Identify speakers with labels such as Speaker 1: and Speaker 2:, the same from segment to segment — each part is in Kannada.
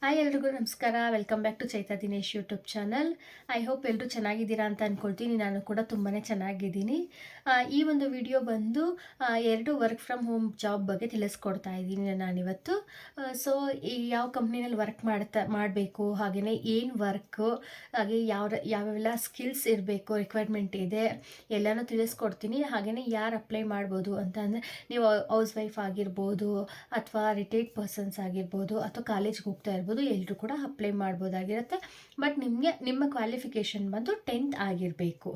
Speaker 1: ಹಾಯ್ ಎಲ್ರಿಗೂ ನಮಸ್ಕಾರ. Welcome back to Chaita Dinesh YouTube channel. I hope ಎಲ್ಲರೂ ಚೆನ್ನಾಗಿದ್ದೀರಾ ಅಂತ ಅಂದ್ಕೊಳ್ತೀನಿ. ನಾನು ಕೂಡ ತುಂಬಾ ಚೆನ್ನಾಗಿದ್ದೀನಿ. ಈ ಒಂದು ವಿಡಿಯೋ ಬಂದು 2 ವರ್ಕ್ ಫ್ರಮ್ ಹೋಮ್ ಜಾಬ್ ಬಗ್ಗೆ ತಿಳಿಸ್ಕೊಡ್ತಾ ಇದ್ದೀನಿ ನಾನಿವತ್ತು. ಸೊ ಈ ಯಾವ ಕಂಪ್ನಿನಲ್ಲಿ ವರ್ಕ್ ಮಾಡಬೇಕು, ಹಾಗೆಯೇ ಏನು ವರ್ಕು, ಹಾಗೆ ಯಾವೆಲ್ಲ ಸ್ಕಿಲ್ಸ್ ಇರಬೇಕು, ರಿಕ್ವೈರ್ಮೆಂಟ್ ಇದೆ ಎಲ್ಲನೂ ತಿಳಿಸ್ಕೊಡ್ತೀನಿ. ಹಾಗೆಯೇ ಯಾರು ಅಪ್ಲೈ ಮಾಡ್ಬೋದು ಅಂತ ಅಂದರೆ ನೀವು ಹೌಸ್ ವೈಫ್ ಆಗಿರ್ಬೋದು, ಅಥವಾ ರಿಟೈರ್ಡ್ ಪರ್ಸನ್ಸ್ ಆಗಿರ್ಬೋದು, ಅಥವಾ ಕಾಲೇಜ್ಗೆ ಹೋಗ್ತಾ ಇರ್ಬೋದು, ಎಲ್ಲರೂ ಕೂಡ ಅಪ್ಲೈ ಮಾಡ್ಬೋದಾಗಿರುತ್ತೆ. ಬಟ್ ನಿಮ್ಮ ಕ್ವಾಲಿಫಿಕೇಷನ್ ಬಂದು 10th ಆಗಿರಬೇಕು.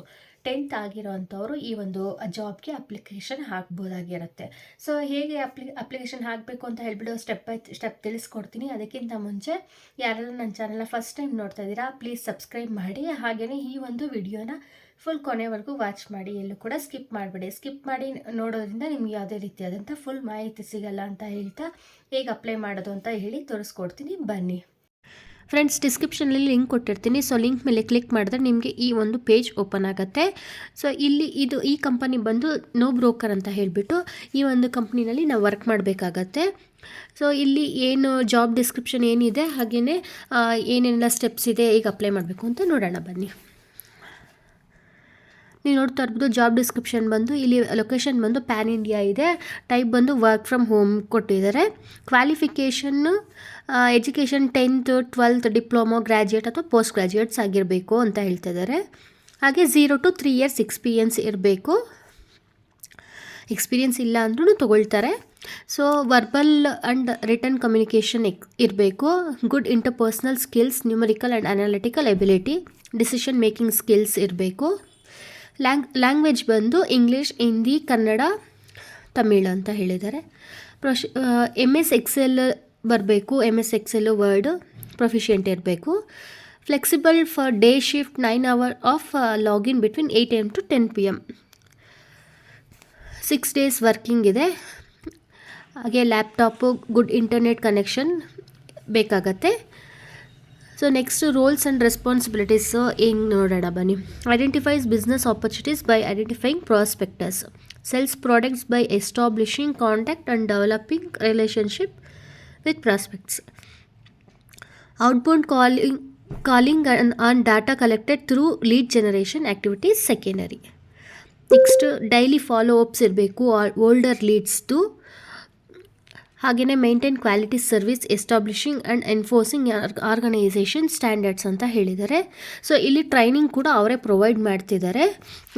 Speaker 1: 10th ಆಗಿರೋವಂಥವ್ರು ಈ ಒಂದು ಜಾಬ್ಗೆ ಅಪ್ಲಿಕೇಶನ್ ಹಾಕ್ಬೋದಾಗಿರುತ್ತೆ. ಸೊ ಹೇಗೆ ಅಪ್ಲಿಕೇಶನ್ ಹಾಕಬೇಕು ಅಂತ ಹೇಳ್ಬಿಟ್ಟು ಸ್ಟೆಪ್ ಬೈ ಸ್ಟೆಪ್ ತಿಳಿಸ್ಕೊಡ್ತೀನಿ. ಅದಕ್ಕಿಂತ ಮುಂಚೆ ಯಾರಾದರೂ ನನ್ನ ಚಾನಲ್ನ ಫಸ್ಟ್ ಟೈಮ್ ನೋಡ್ತಾ ಇದ್ದೀರಾ, ಪ್ಲೀಸ್ ಸಬ್ಸ್ಕ್ರೈಬ್ ಮಾಡಿ. ಹಾಗೆಯೇ ಈ ಒಂದು ವಿಡಿಯೋನ ಫುಲ್ ಕೊನೆವರೆಗೂ ವಾಚ್ ಮಾಡಿ, ಎಲ್ಲೂ ಕೂಡ ಸ್ಕಿಪ್ ಮಾಡಿಬಿಡಿ. ಸ್ಕಿಪ್ ಮಾಡಿ ನೋಡೋದ್ರಿಂದ ನಿಮ್ಗೆ ಯಾವುದೇ ರೀತಿಯಾದಂಥ ಫುಲ್ ಮಾಹಿತಿ ಸಿಗಲ್ಲ ಅಂತ ಹೇಳ್ತಾ, ಹೇಗೆ ಅಪ್ಲೈ ಮಾಡೋದು ಅಂತ ಹೇಳಿ ತೋರಿಸ್ಕೊಡ್ತೀನಿ, ಬನ್ನಿ ಫ್ರೆಂಡ್ಸ್. ಡಿಸ್ಕ್ರಿಪ್ಷನಲ್ಲಿ ಲಿಂಕ್ ಕೊಟ್ಟಿರ್ತೀನಿ. ಸೊ ಲಿಂಕ್ ಮೇಲೆ ಕ್ಲಿಕ್ ಮಾಡಿದ್ರೆ ನಿಮಗೆ ಈ ಒಂದು ಪೇಜ್ ಓಪನ್ ಆಗುತ್ತೆ. ಸೊ ಇಲ್ಲಿ ಈ ಕಂಪನಿ ಬಂದು ನೋ ಬ್ರೋಕರ್ ಅಂತ ಹೇಳಿಬಿಟ್ಟು ಈ ಒಂದು ಕಂಪ್ನಿನಲ್ಲಿ ನಾವು ವರ್ಕ್ ಮಾಡಬೇಕಾಗತ್ತೆ. ಸೊ ಇಲ್ಲಿ ಏನು ಜಾಬ್ ಡಿಸ್ಕ್ರಿಪ್ಷನ್ ಏನಿದೆ, ಹಾಗೆಯೇ ಏನೆಲ್ಲ ಸ್ಟೆಪ್ಸ್ ಇದೆ, ಈಗ ಅಪ್ಲೈ ಮಾಡಬೇಕು ಅಂತ ನೋಡೋಣ, ಬನ್ನಿ. ನೀವು ನೋಡ್ತಾ ಇರ್ಬೋದು ಜಾಬ್ ಡಿಸ್ಕ್ರಿಪ್ಷನ್ ಬಂದು ಇಲ್ಲಿ ಲೊಕೇಶನ್ ಬಂದು ಪ್ಯಾನ್ ಇಂಡಿಯಾ ಇದೆ. ಟೈಪ್ ಬಂದು ವರ್ಕ್ ಫ್ರಮ್ ಹೋಮ್ ಕೊಟ್ಟಿದ್ದಾರೆ. Qualification education 10th 12th diploma, graduate ಅಥವಾ ಪೋಸ್ಟ್ ಗ್ರ್ಯಾಜುಯೇಟ್ಸ್ ಆಗಿರಬೇಕು ಅಂತ ಹೇಳ್ತಿದ್ದಾರೆ. ಹಾಗೆ 0 to 3 years ಎಕ್ಸ್ಪೀರಿಯನ್ಸ್ ಇರಬೇಕು. ಎಕ್ಸ್ಪೀರಿಯನ್ಸ್ ಇಲ್ಲ ಅಂದ್ರೂ ತೊಗೊಳ್ತಾರೆ. So verbal and written communication ಇರಬೇಕು. Good interpersonal skills, numerical and analytical ability, decision making skills ಇರಬೇಕು. ಲ್ಯಾಂಗ್ವೇಜ್ ಬಂದು ಇಂಗ್ಲೀಷ್, ಹಿಂದಿ, ಕನ್ನಡ, ತಮಿಳು ಅಂತ ಹೇಳಿದ್ದಾರೆ. MS Excel ಬರಬೇಕು. MS Excel ವರ್ಡ್ ಪ್ರೊಫಿಷಿಯೆಂಟ್ ಇರಬೇಕು. Flexible for day shift, 9 hours of login between 8 AM to 10 PM. 6 days working ಇದೆ. ಹಾಗೆ ಲ್ಯಾಪ್ಟಾಪು, ಗುಡ್ ಇಂಟರ್ನೆಟ್ ಕನೆಕ್ಷನ್ ಬೇಕಾಗತ್ತೆ. So next roles and responsibilities ಹೆಂಗೆ ನೋಡೋಣ, ಬನ್ನಿ. Identifies business opportunities by identifying prospectus, sells products by establishing contact and developing relationship with prospects. Outbound calling and data collected through lead generation activities secondary. Next daily follow-ups ಇರಬೇಕು ಓಲ್ಡರ್ ಲೀಡ್ಸ್ದು. ಹಾಗೆಯೇ maintain quality service, establishing and enforcing organisation standards ಅಂತ ಹೇಳಿದ್ದಾರೆ. ಸೊ ಇಲ್ಲಿ ಟ್ರೈನಿಂಗ್ ಕೂಡ ಅವರೇ ಪ್ರೊವೈಡ್ ಮಾಡ್ತಿದ್ದಾರೆ.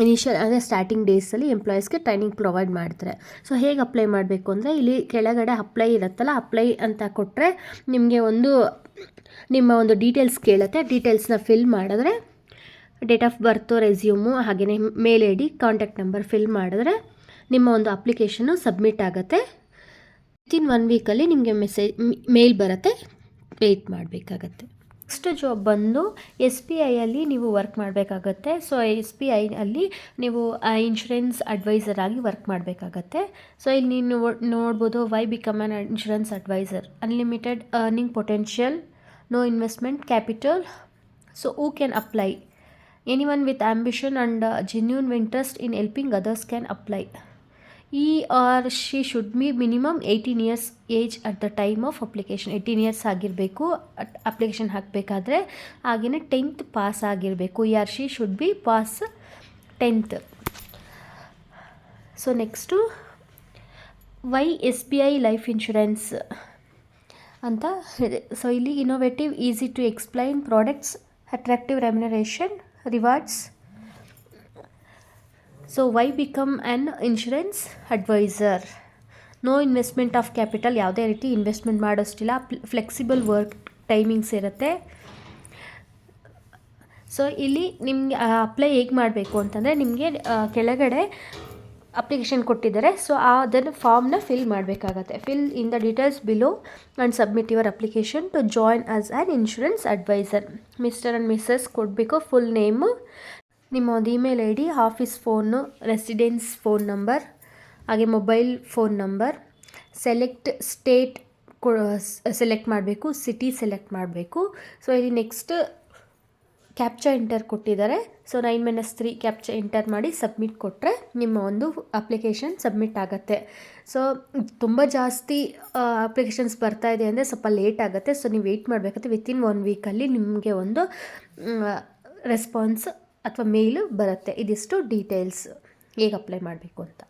Speaker 1: ಇನಿಷಿಯಲ್ ಅಂದರೆ ಸ್ಟಾರ್ಟಿಂಗ್ ಡೇಸಲ್ಲಿ ಎಂಪ್ಲಾಯೀಸ್ಗೆ ಟ್ರೈನಿಂಗ್ ಪ್ರೊವೈಡ್ ಮಾಡ್ತಾರೆ. ಸೊ ಹೇಗೆ ಅಪ್ಲೈ ಮಾಡಬೇಕು ಅಂದರೆ ಇಲ್ಲಿ ಕೆಳಗಡೆ ಅಪ್ಲೈ ಇರುತ್ತಲ್ಲ, ಅಪ್ಲೈ ಅಂತ ಕೊಟ್ಟರೆ ನಿಮಗೆ ನಿಮ್ಮ ಒಂದು ಡೀಟೇಲ್ಸ್ ಕೇಳುತ್ತೆ. ಡೀಟೇಲ್ಸ್ನ ಫಿಲ್ ಮಾಡಿದ್ರೆ ಡೇಟ್ ಆಫ್ ಬರ್ತು, ರೆಸ್ಯೂಮು, ಹಾಗೆಯೇ ಮೇಲ್ ID, ಕಾಂಟ್ಯಾಕ್ಟ್ ನಂಬರ್ ಫಿಲ್ ಮಾಡಿದ್ರೆ ನಿಮ್ಮ ಒಂದು ಅಪ್ಲಿಕೇಶನ್ನು ಸಬ್ಮಿಟ್ ಆಗುತ್ತೆ. ವಿತಿನ್ 1 ವೀಕಲ್ಲಿ ನಿಮಗೆ ಮೇಲ್ ಬರುತ್ತೆ, ವೆಯ್ಟ್ ಮಾಡಬೇಕಾಗತ್ತೆ. ನೆಕ್ಸ್ಟ್ ಜಾಬ್ ಬಂದು SBIಯಲ್ಲಿ ನೀವು ವರ್ಕ್ ಮಾಡಬೇಕಾಗತ್ತೆ. ಸೊ SBIಯಲ್ಲಿ ನೀವು ಇನ್ಶೂರೆನ್ಸ್ ಅಡ್ವೈಸರ್ ಆಗಿ ವರ್ಕ್ ಮಾಡಬೇಕಾಗತ್ತೆ. ಸೊ ಇಲ್ಲಿ ನೀವು ನೋಡ್ಬೋದು, why become an insurance advisor, unlimited earning potential, no investment capital. So who can apply? Anyone with ambition and genuine interest in helping others can apply. He or she should be minimum 18 years age at the time of application. 18 years ಆಗಿರಬೇಕು ಅಪ್ಲಿಕೇಶನ್ ಹಾಕಬೇಕಾದ್ರೆ. ಹಾಗೆಯೇ 10th ಪಾಸ್ ಆಗಿರಬೇಕು. He or she should be pass 10th. So next why SBI life insurance ಅಂತ ಇದೆ. ಸೊ ಇಲ್ಲಿ innovative, easy to explain products, attractive remuneration, rewards. So why become an insurance advisor. No investment of capital, ಯಾವುದೇ ರೀತಿ ಇನ್ವೆಸ್ಟ್ಮೆಂಟ್ ಮಾಡೋಷ್ಟಿಲ್ಲ. ಫ್ಲೆಕ್ಸಿಬಲ್ ವರ್ಕ್ ಟೈಮಿಂಗ್ಸ್ ಇರುತ್ತೆ. ಸೊ ಇಲ್ಲಿ ನಿಮಗೆ ಅಪ್ಲೈ ಹೇಗೆ ಮಾಡಬೇಕು ಅಂತಂದರೆ, ನಿಮಗೆ ಕೆಳಗಡೆ ಅಪ್ಲಿಕೇಶನ್ ಕೊಟ್ಟಿದ್ದಾರೆ. ಸೊ ಅದನ್ನು ಫಾರ್ಮ್ನ ಫಿಲ್ ಮಾಡಬೇಕಾಗತ್ತೆ. Fill in the details below and submit your application to join as an insurance advisor. Mister and missus ಕೊಡಬೇಕು, ಫುಲ್ ನೇಮು, ನಿಮ್ಮ ಒಂದು email ID, office phone, residence phone number, ಹಾಗೆ mobile phone number. Select state select ಮಾಡಬೇಕು, ಸಿಟಿ ಸೆಲೆಕ್ಟ್ ಮಾಡಬೇಕು. ಸೊ ಇಲ್ಲಿ ನೆಕ್ಸ್ಟ್ ಕ್ಯಾಪ್ಚಾ ಎಂಟರ್ ಕೊಟ್ಟಿದ್ದಾರೆ. ಸೊ 9-3 ಕ್ಯಾಪ್ಚಾ ಎಂಟರ್ ಮಾಡಿ ಸಬ್ಮಿಟ್ ಕೊಟ್ಟರೆ ನಿಮ್ಮ ಒಂದು ಅಪ್ಲಿಕೇಶನ್ ಸಬ್ಮಿಟ್ ಆಗುತ್ತೆ. ಸೊ ತುಂಬ ಜಾಸ್ತಿ ಅಪ್ಲಿಕೇಶನ್ಸ್ ಬರ್ತಾ ಇದೆ ಅಂದರೆ ಸ್ವಲ್ಪ ಲೇಟ್ ಆಗುತ್ತೆ. ಸೊ ನೀವು ವೆಯ್ಟ್ ಮಾಡಬೇಕಾಗುತ್ತೆ. ವಿತಿನ್ 1 ವೀಕಲ್ಲಿ ನಿಮಗೆ ಒಂದು ರೆಸ್ಪಾನ್ಸ್ ಅಥವಾ ಮೇಲು ಬರುತ್ತೆ. ಇದಿಷ್ಟು ಡೀಟೇಲ್ಸ್ ಹೇಗೆ ಅಪ್ಲೈ ಮಾಡಬೇಕು ಅಂತ.